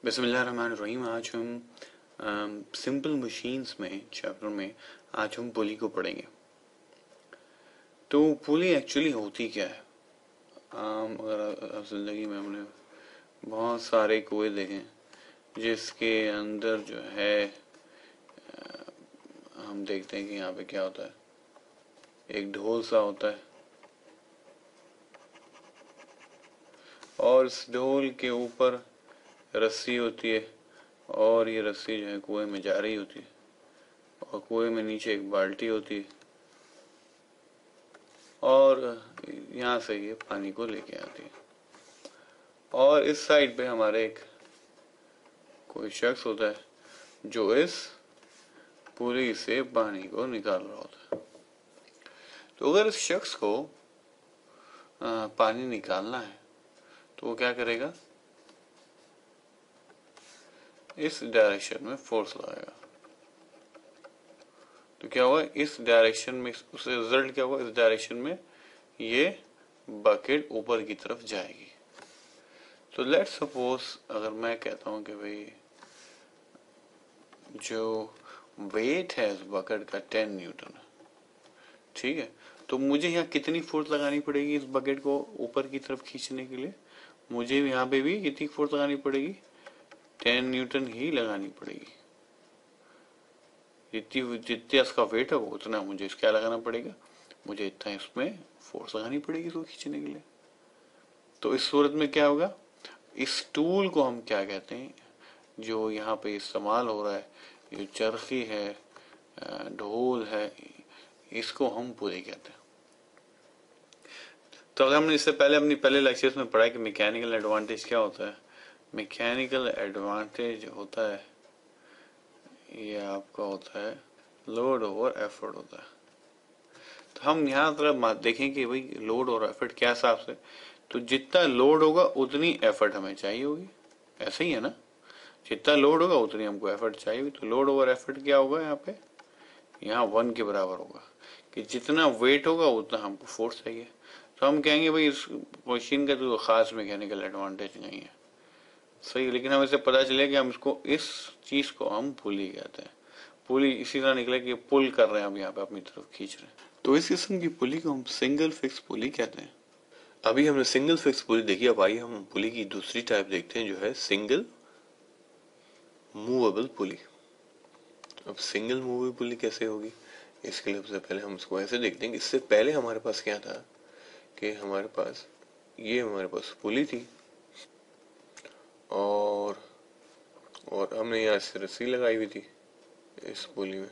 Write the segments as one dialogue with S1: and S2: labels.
S1: बिस्मिल्लाहिर्रहमानिर्रहीम। आज हम सिंपल मशीन्स में चैप्टर में आज हम पुली को पढ़ेंगे। तो पुली एक्चुअली होती क्या है? अगर ज़िंदगी में हमने बहुत सारे कुएं देखे जिसके अंदर जो है हम देखते हैं कि यहाँ पे क्या होता है, एक ढोल सा होता है और इस ढोल के ऊपर रस्सी होती है और ये रस्सी जो है कुएं में जा रही होती है और कुएं में नीचे एक बाल्टी होती है और यहाँ से ये पानी को लेके आती है। और इस साइड पे हमारे एक कोई शख्स होता है जो इस पुली से पानी को निकाल रहा होता है। तो अगर इस शख्स को पानी निकालना है तो वो क्या करेगा? इस डायरेक्शन में फोर्स लगाएगा। तो क्या होगा? इस डायरेक्शन में उससे रिजल्ट क्या होगा? इस डायरेक्शन में ये बकेट ऊपर की तरफ जाएगी। तो लेट्स सपोज अगर मैं कहता हूं कि भाई जो वेट है इस बकेट का 10 न्यूटन है, ठीक है, तो मुझे यहाँ कितनी फोर्स लगानी पड़ेगी इस बकेट को ऊपर की तरफ खींचने के लिए? मुझे यहाँ पे भी कितनी फोर्स लगानी पड़ेगी? 10 न्यूटन ही लगानी पड़ेगी। जितनी इसका वेट है वो उतना मुझे क्या लगाना पड़ेगा? मुझे इतना इसमें फोर्स लगानी पड़ेगी इसको खींचने के लिए। तो इस सूरत में क्या होगा? इस टूल को हम क्या कहते हैं जो यहाँ पे इस्तेमाल हो रहा है, ये चरखी है, ढोल है, इसको हम पुली कहते हैं। तो अगर हमने इससे पहले अपनी पहले लेक्चर्स में पढ़ा कि मैकेनिकल एडवांटेज क्या होता है। मैकेनिकल एडवांटेज होता है, ये आपका होता है लोड ओवर एफर्ट होता है। तो हम यहाँ तरह देखें कि भाई लोड और एफर्ट क्या हिसाब से, तो जितना लोड होगा उतनी एफर्ट हमें चाहिए होगी, ऐसे ही है ना? जितना लोड होगा उतनी हमको एफर्ट चाहिए होगी। तो लोड ओवर एफर्ट क्या होगा यहाँ पे? यहाँ 1 के बराबर होगा कि जितना वेट होगा उतना हमको फोर्स चाहिए। तो हम कहेंगे भाई इस मशीन का तो खास मैकेनिकल एडवांटेज नहीं है, सही, लेकिन हमें इसे पता चले कि हम इसको इस चीज को हम पुली कहते हैं। पुली इसी तरह निकले कि पुल कर रहे हैं, हम यहाँ पे अपनी तरफ खींच रहे हैं। तो इस किस्म की पुली को हम सिंगल फिक्स पुली कहते हैं।
S2: अभी हमने सिंगल फिक्स पुली देखी, अब आइए हम पुली की दूसरी टाइप देखते हैं जो है सिंगल मूवेबल पुली। अब सिंगल मूवेबल पुली कैसे होगी? इसके लिए सबसे पहले हम इसको ऐसे देखते हैं कि इससे पहले हमारे पास क्या था कि हमारे पास पुली थी और हमने यहाँ से रस्सी लगाई हुई थी इस पुली में,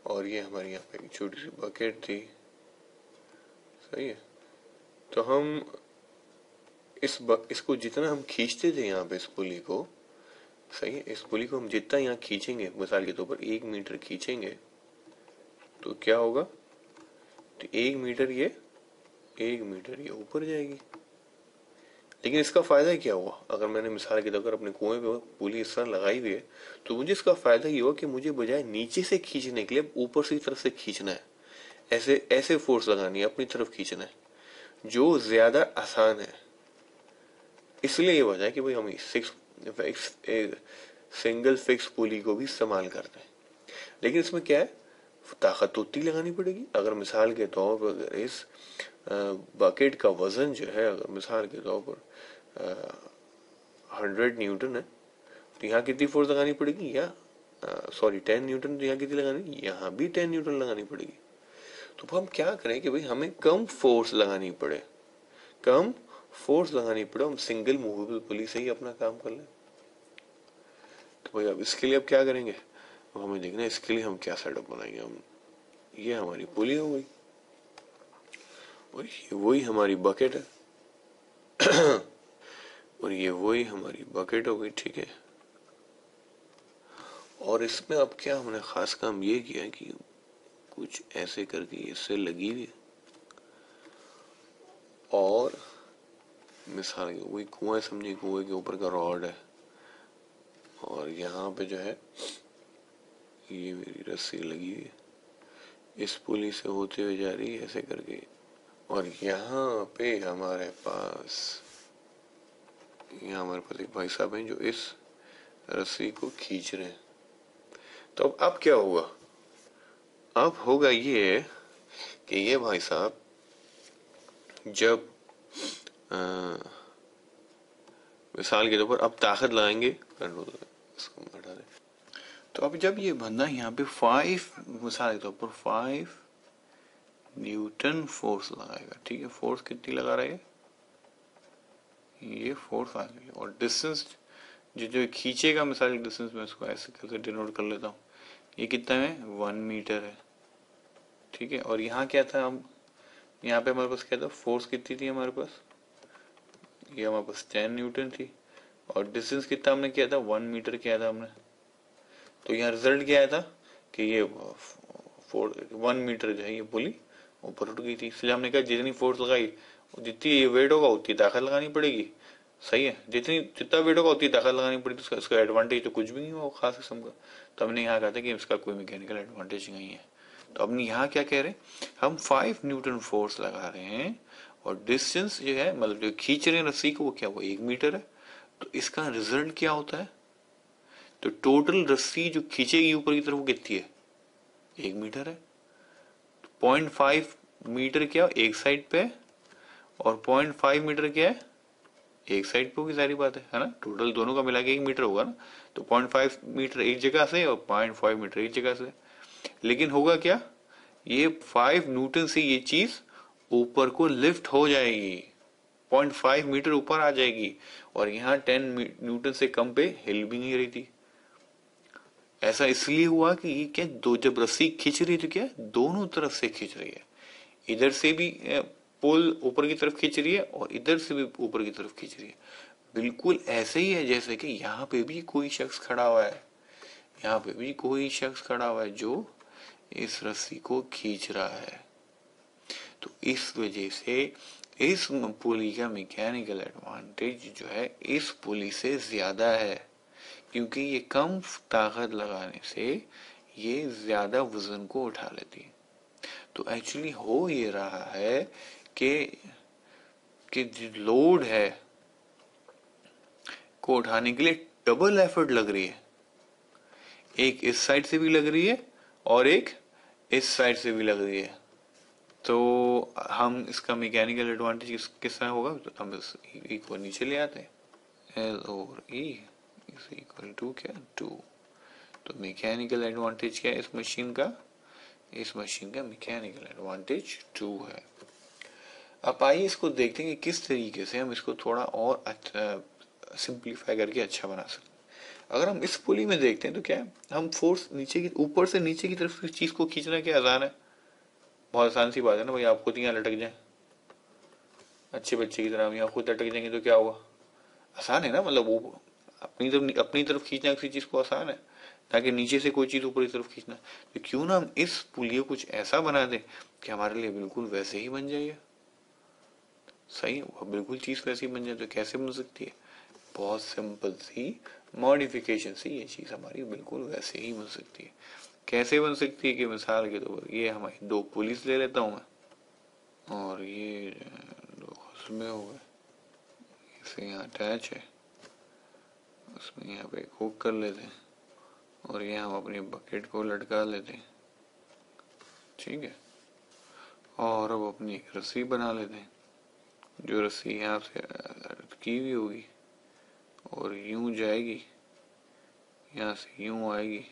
S2: और ये हमारे यहाँ पे एक छोटी सी बकेट थी, सही है। तो हम इसको जितना हम खींचते थे यहाँ पे इस पुली को, सही है, इस पुली को हम जितना यहाँ खींचेंगे, मिसाल के तौर पर 1 मीटर खींचेंगे तो क्या होगा? तो 1 मीटर ये ऊपर जाएगी। लेकिन इसका फायदा क्या हुआ? अगर मैंने मिसाल के तौर पर अपने कुएं पे पुली इस तरह लगाई हुई है तो मुझे इसका फायदा ये हुआ कि मुझे बजाय नीचे से खींचने के लिए ऊपर से तरफ से खींचना है, ऐसे फोर्स लगानी है, अपनी तरफ खींचना है जो ज्यादा आसान है। इसलिए ये वजह है कि भाई हम सिंगल फिक्स पुली को भी इस्तेमाल करते हैं। लेकिन इसमें क्या है? ताकत उतनी लगानी पड़ेगी। अगर मिसाल के तौर पर अगर इस बकेट का वजन जो है, अगर मिसाल के तौर पर 100 न्यूटन है तो यहाँ कितनी फोर्स लगानी पड़ेगी? या 10 न्यूटन, तो यहाँ कितनी लगानी? यहाँ भी 10 न्यूटन लगानी पड़ेगी। तो हम क्या करें कि भाई हमें कम फोर्स लगानी पड़े, हम सिंगल मूवेबल पुली से ही अपना काम कर लें। तो भाई अब इसके लिए अब क्या करेंगे? हमें देखना है इसके लिए हम क्या सेटअप बनाएंगे। हम ये हमारी पुली हो गई और ये वही हमारी बकेट है और ये वही हमारी बकेट हो गई, ठीक है। और इसमें अब क्या हमने खास काम ये किया कि कुछ ऐसे करके इससे लगी हुई और मिसाल वही कुआं समझिए, कुएं के ऊपर का रॉड है और यहाँ पे जो है ये मेरी रस्सी लगी हुई है, इस पुली से होते हुए जा रही है ऐसे करके, और यहाँ पे हमारे पास यहाँ हमारे पास एक भाई साहब हैं जो इस रस्सी को खींच रहे हैं। तो अब क्या होगा? अब होगा ये कि ये भाई साहब जब मिसाल के तौर पर अब ताकत लगाएंगे, इसको हटा दें। तो अब जब ये बंदा यहाँ पे 5 मिसाल के तौर पर 5 न्यूटन फोर्स लगाएगा, ठीक है, फोर्स कितनी लगा रहा है? ये फोर्स आ गई। और डिस्टेंस जो खींचेगा, मिसाल के डिस्टेंस में इसको ऐसे करके डिनोट कर लेता हूँ, ये कितना है? 1 मीटर है, ठीक है। और यहाँ क्या था? हम यहाँ पे हमारे पास क्या था? फोर्स कितनी थी हमारे पास? ये हमारे पास 10 न्यूटन थी। और डिस्टेंस कितना हमने किया था? 1 मीटर किया था हमने। तो यहाँ रिजल्ट क्या आया था कि ये 1 मीटर जो है ये पुली ऊपर उठ गई थी। इसलिए हमने कहा जितनी फोर्स लगाई, जितनी ये वेट होगा उतनी ताकत लगानी पड़ेगी। सही है, जितना वेट होगा उतनी ताकत लगानी पड़ेगी। इसका एडवांटेज तो कुछ भी नहीं होगा खास किस्म का। तो हमने यहाँ कहा था कि इसका कोई मैकेनिकल एडवांटेज नहीं है। तो अब यहाँ क्या कह रहे हैं? हम 5 न्यूटन फोर्स लगा रहे हैं और डिस्टेंस जो है, मतलब जो खींच रहे हैं रस्सी को, वो क्या, वो 1 मीटर है। तो इसका रिजल्ट क्या होता है? तो टोटल रस्सी जो खींचेगी ऊपर की तरफ वो कितनी है? 1 मीटर है। 0.5 मीटर क्या एक साइड पे, और 0.5 मीटर क्या है एक साइड पे होगी, सारी बात है ना। टोटल दोनों का मिला के 1 मीटर होगा ना। तो 0.5 मीटर एक जगह से और 0.5 मीटर एक जगह से। लेकिन होगा क्या? ये 5 न्यूटन से ये चीज ऊपर को लिफ्ट हो जाएगी, 0.5 मीटर ऊपर आ जाएगी। और यहाँ 10 न्यूटन से कम पे हिल भी नहीं रही थी। ऐसा इसलिए हुआ कि ये क्या, दो जब रस्सी खींच रही है तो क्या दोनों तरफ से खींच रही है। इधर से भी पुल ऊपर की तरफ खींच रही है और इधर से भी ऊपर की तरफ खींच रही है। बिल्कुल ऐसे ही है जैसे कि यहाँ पे भी कोई शख्स खड़ा हुआ है, यहाँ पे भी कोई शख्स खड़ा हुआ है जो इस रस्सी को खींच रहा है। तो इस वजह से इस पुली का मैकेनिकल एडवांटेज जो है इस पुली से ज्यादा है, क्योंकि ये कम ताकत लगाने से ये ज्यादा वजन को उठा लेती है। तो एक्चुअली हो ये रहा है कि जो लोड है को उठाने के लिए डबल एफर्ट लग रही है। एक इस साइड से भी लग रही है और एक इस साइड से भी लग रही है। तो हम इसका मैकेनिकल एडवांटेज किस तरह होगा? तो हम इस ई को नीचे ले आते हैं, L over E is equal to क्या, 2। तो मैकेनिकल एडवांटेज क्या है इस मशीन का? इस मशीन का मैकेनिकल एडवांटेज 2 है। अब आइए इसको देखते हैं कि किस तरीके से हम इसको थोड़ा और सिंप्लीफाई करके अच्छा बना सकते हैं। अगर हम इस पुली में देखते हैं तो क्या है, हम फोर्स नीचे की ऊपर से नीचे की तरफ चीज को खींचना क्या आसान है? बहुत आसान सी बात है ना भाई। आप खुद यहाँ लटक जाए अच्छे बच्चे की तरह, हम यहाँ खुद लटक जाएंगे तो क्या होगा? आसान है ना। मतलब वो अपनी तरफ खींचना किसी चीज को आसान है, ताकि नीचे से कोई चीज ऊपर की तरफ खींचना। तो क्यों ना हम इस पुली को कुछ ऐसा बना दें कि हमारे लिए बिल्कुल वैसे ही बन जाए। सही है, वो बिल्कुल चीज वैसी बन जाए। तो कैसे बन सकती है? बहुत सिंपल सी मॉडिफिकेशन से ये चीज हमारी बिल्कुल वैसे ही बन सकती है। कैसे बन सकती है? कि मिसाल के तौर पर ये हमारी 2 पुलिस ले लेता हूं मैं, और ये 2 खसमे हो गए, इसे यहाँ अटैच है, उसमें यहाँ पे हुक कर लेते हैं और यहाँ हम अपनी बकेट को लटका लेते हैं, ठीक है। और अब अपनी एक रस्सी बना लेते हैं, जो रस्सी यहाँ से की हुई होगी और यूं जाएगी, यहाँ से यूं आएगी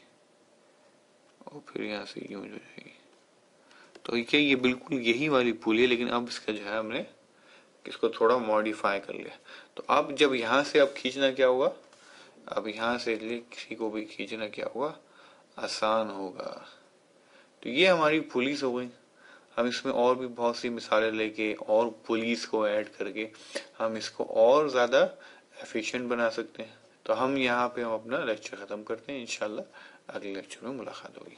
S2: और फिर यहाँ से यूं जो जाएगी। तो ये बिल्कुल यही वाली पुली है, लेकिन अब इसका जो है हमने इसको थोड़ा मॉडिफाई कर लिया। तो अब जब यहाँ से अब खींचना क्या होगा? अब यहाँ से किसी को भी खींचना क्या होगा? आसान होगा। तो ये हमारी पुलिस हो गई। हम इसमें और भी बहुत सी मिसालें लेके और पुलिस को ऐड करके हम इसको और ज्यादा एफिशिएंट बना सकते हैं। तो हम यहाँ पे हम अपना लेक्चर खत्म करते हैं। इंशाल्लाह अगले लेक्चर में मुलाकात होगी।